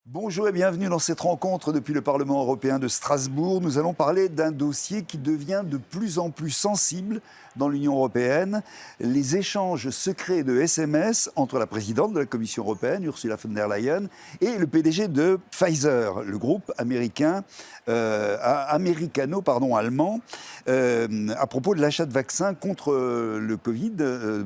Bonjour et bienvenue dans cette rencontre depuis le Parlement européen de Strasbourg. Nous allons parler d'un dossier qui devient de plus en plus sensible dans l'Union européenne, les échanges secrets de SMS entre la présidente de la Commission européenne, Ursula von der Leyen, et le PDG de Pfizer, le groupe américain, américano-allemand, à propos de l'achat de vaccins contre le Covid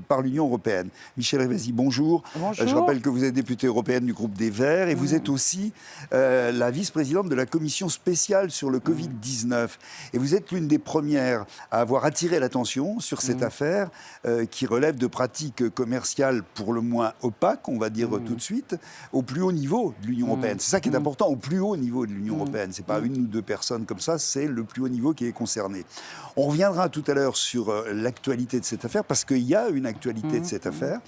par l'Union européenne. Michel Rivasi, bonjour. Bonjour. Je rappelle que vous êtes députée européenne du groupe des Verts et vous êtes aussi la vice-présidente de la commission spéciale sur le Covid-19. Et vous êtes l'une des premières à avoir attiré l'attention sur cette affaire qui relève de pratiques commerciales pour le moins opaques, on va dire tout de suite, au plus haut niveau de l'Union européenne. C'est ça qui est important, au plus haut niveau de l'Union européenne. Ce n'est pas une ou deux personnes comme ça, c'est le plus haut niveau qui est concerné. On reviendra tout à l'heure sur l'actualité de cette affaire, parce qu'il y a une actualité de cette affaire.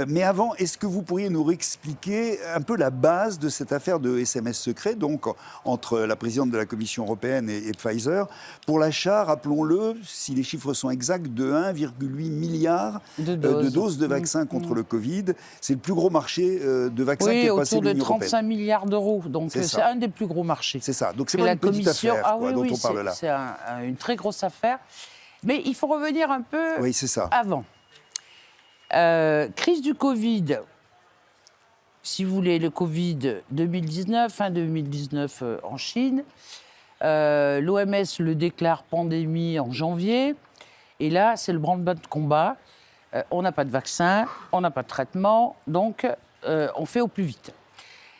Mais avant, est-ce que vous pourriez nous expliquer un peu la base de cette affaire de SMS secret, donc entre la présidente de la Commission européenne et Pfizer, pour l'achat, rappelons-le, si les chiffres sont exacts, de 1,8 milliard de doses de vaccins contre le Covid. C'est le plus gros marché de vaccins qui est passé autour de de l'Union européenne. 35 milliards d'euros. Donc c'est un des plus gros marchés. C'est ça. Donc c'est pas une petite affaire dont on parle là. C'est une très grosse affaire. Mais il faut revenir un peu avant. Crise du Covid. Si vous voulez, le Covid 2019, fin 2019 en Chine. L'OMS le déclare pandémie en janvier. Et là, c'est le branle-bas de combat. On n'a pas de vaccin, on n'a pas de traitement, donc on fait au plus vite.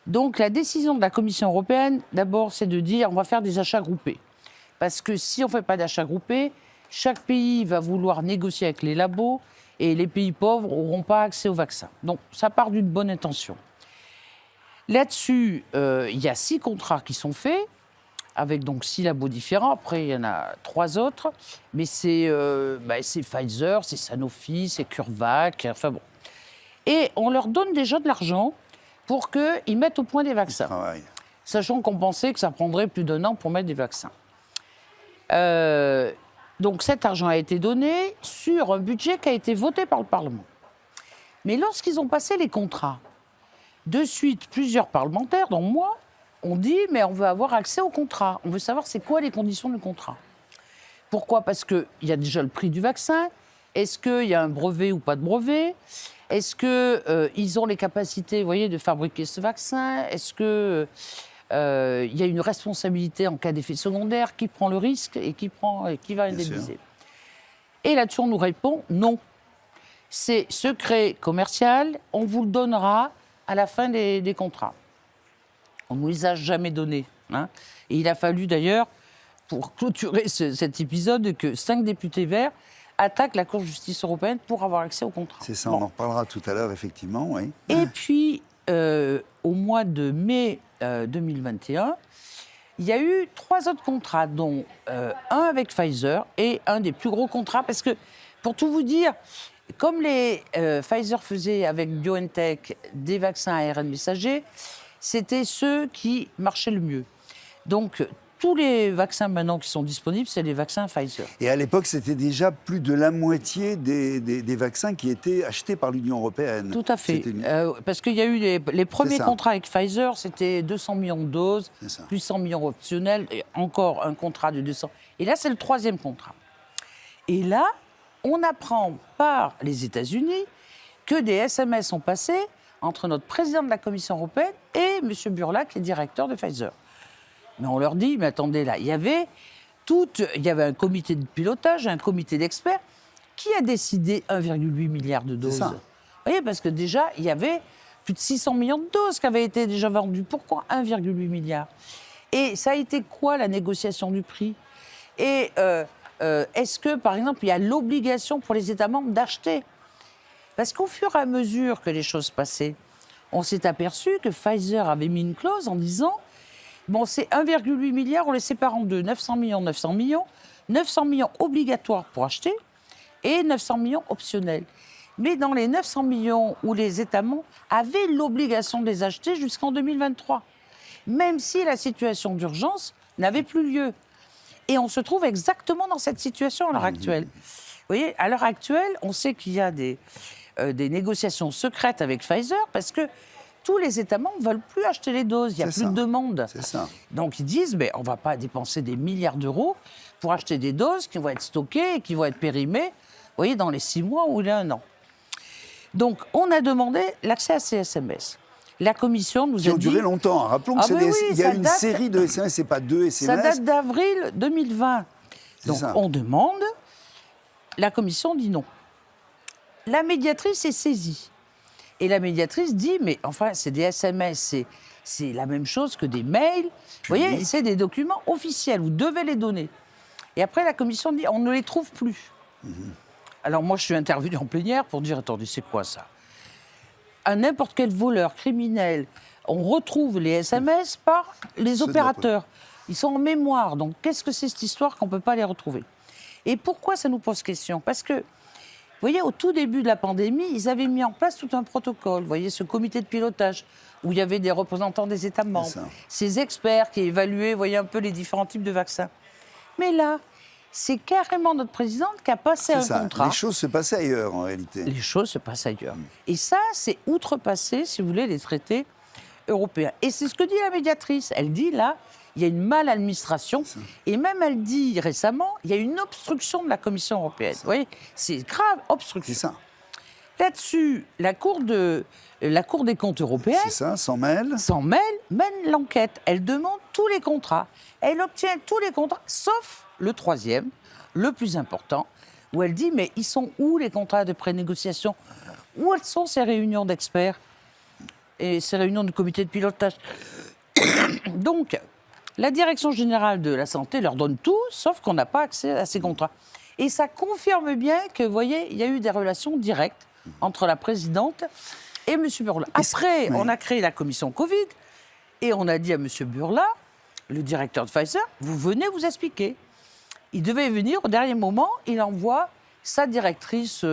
Donc la décision de la Commission européenne, d'abord, c'est de dire on va faire des achats groupés. Parce que si on ne fait pas d'achats groupés, chaque pays va vouloir négocier avec les labos et les pays pauvres n'auront pas accès au vaccin. Donc ça part d'une bonne intention. Là-dessus, il y a 6 contrats qui sont faits, avec donc 6 labos différents. Après, il y en a 3 autres. Mais c'est Pfizer, c'est Sanofi, c'est CureVac, enfin bon. Et on leur donne déjà de l'argent pour qu'ils mettent au point des vaccins. Sachant qu'on pensait que ça prendrait plus d'1 an pour mettre des vaccins. Donc cet argent a été donné sur un budget qui a été voté par le Parlement. Mais lorsqu'ils ont passé les contrats, de suite, plusieurs parlementaires, dont moi, ont dit mais on veut avoir accès au contrat. On veut savoir c'est quoi les conditions du contrat. Pourquoi ? Parce qu'il y a déjà le prix du vaccin. Est-ce qu'il y a un brevet ou pas de brevet ? Est-ce qu'ils ont les capacités, vous voyez, de fabriquer ce vaccin ? Est-ce qu'il y a une responsabilité en cas d'effet secondaire ? Qui prend le risque et qui va indemniser ? Et là-dessus, on nous répond non. C'est secret commercial, on vous le donnera à la fin des contrats. On ne nous les a jamais donnés. Hein. Et il a fallu d'ailleurs, pour clôturer cet épisode, que 5 députés verts attaquent la Cour de justice européenne pour avoir accès au contrat. C'est ça, on en reparlera tout à l'heure, effectivement. Oui. Et puis, au mois de mai 2021, il y a eu 3 autres contrats, dont un avec Pfizer et un des plus gros contrats, parce que, pour tout vous dire, comme les Pfizer faisaient avec BioNTech des vaccins à ARN messager, c'était ceux qui marchaient le mieux. Donc, tous les vaccins maintenant qui sont disponibles, c'est les vaccins Pfizer. Et à l'époque, c'était déjà plus de la moitié des vaccins qui étaient achetés par l'Union européenne. Tout à fait. Parce qu'il y a eu les premiers contrats avec Pfizer, c'était 200 millions de doses, plus 100 millions optionnels, et encore un contrat de 200. Et là, c'est le 3e contrat. Et là, on apprend par les États-Unis que des SMS sont passés entre notre président de la Commission européenne et M. Burla, qui est directeur de Pfizer. Mais on leur dit, mais attendez, là, il y avait un comité de pilotage, un comité d'experts, qui a décidé 1,8 milliard de doses. Vous voyez, parce que déjà, il y avait plus de 600 millions de doses qui avaient été déjà vendues. Pourquoi 1,8 milliard ? Et ça a été quoi, la négociation du prix ? Et est-ce que, par exemple, il y a l'obligation pour les États membres d'acheter ? Parce qu'au fur et à mesure que les choses passaient, on s'est aperçu que Pfizer avait mis une clause en disant bon, c'est 1,8 milliard, on les sépare en deux, 900 millions, 900 millions, 900 millions obligatoires pour acheter et 900 millions optionnels. Mais dans les 900 millions où les États membres avaient l'obligation de les acheter jusqu'en 2023, même si la situation d'urgence n'avait plus lieu. Et on se trouve exactement dans cette situation à l'heure actuelle. Vous voyez, à l'heure actuelle, on sait qu'il y a des négociations secrètes avec Pfizer parce que tous les États membres ne veulent plus acheter les doses. Il n'y a plus de demande. C'est ça. Donc ils disent, mais on ne va pas dépenser des milliards d'euros pour acheter des doses qui vont être stockées et qui vont être périmées, vous voyez, dans les 6 mois ou les 1 an. Donc on a demandé l'accès à ces SMS. La Commission nous a dit... Qui ont duré longtemps. Rappelons qu'il y a une série de SMS, ce n'est pas 2 SMS. Ça date d'avril 2020. Donc on demande, la Commission dit non. La médiatrice est saisie. Et la médiatrice dit, mais enfin, c'est des SMS, c'est la même chose que des mails. Vous voyez, c'est des documents officiels, vous devez les donner. Et après, la Commission dit, on ne les trouve plus. Alors moi, je suis intervenue en plénière pour dire, attendez, c'est quoi ça? À n'importe quel voleur, criminel, on retrouve les SMS par les opérateurs. Ils sont en mémoire, donc qu'est-ce que c'est cette histoire qu'on ne peut pas les retrouver? Et pourquoi ça nous pose question? Parce que, vous voyez, au tout début de la pandémie, ils avaient mis en place tout un protocole. Vous voyez, ce comité de pilotage, où il y avait des représentants des États membres, ces experts qui évaluaient, vous voyez, un peu les différents types de vaccins. Mais là, c'est carrément notre présidente qui a passé un contrat. Les choses se passaient ailleurs, en réalité. Les choses se passent ailleurs. Et ça, c'est outrepasser, si vous voulez, les traités européens. Et c'est ce que dit la médiatrice. Elle dit, là, il y a une maladministration. Et même, elle dit récemment, il y a une obstruction de la Commission européenne. Vous voyez, c'est grave, obstruction. C'est ça. Là-dessus, la Cour des comptes européenne, c'est ça, sans mail, mène l'enquête. Elle demande tous les contrats. Elle obtient tous les contrats, sauf le 3e, le plus important, où elle dit, mais ils sont où les contrats de prénégociation? Où sont ces réunions d'experts et ces réunions du comité de pilotage? Donc, la Direction générale de la santé leur donne tout, sauf qu'on n'a pas accès à ces contrats. Et ça confirme bien que, vous voyez, il y a eu des relations directes entre la présidente et M. Bourla. Après, on a créé la commission Covid et on a dit à M. Bourla, le directeur de Pfizer, vous venez vous expliquer. Il devait venir au dernier moment, il envoie sa directrice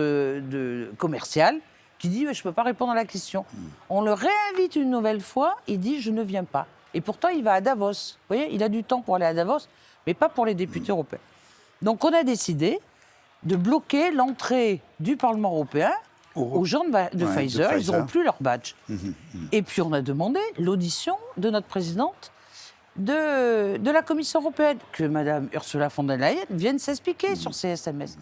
commerciale qui dit, je ne peux pas répondre à la question. On le réinvite une nouvelle fois, il dit, je ne viens pas. Et pourtant, il va à Davos. Vous voyez, il a du temps pour aller à Davos, mais pas pour les députés européens. Donc, on a décidé de bloquer l'entrée du Parlement européen aux gens de Pfizer. Ils n'auront plus leur badge. Et puis, on a demandé l'audition de notre présidente de la Commission européenne, que Mme Ursula von der Leyen vienne s'expliquer sur ces SMS.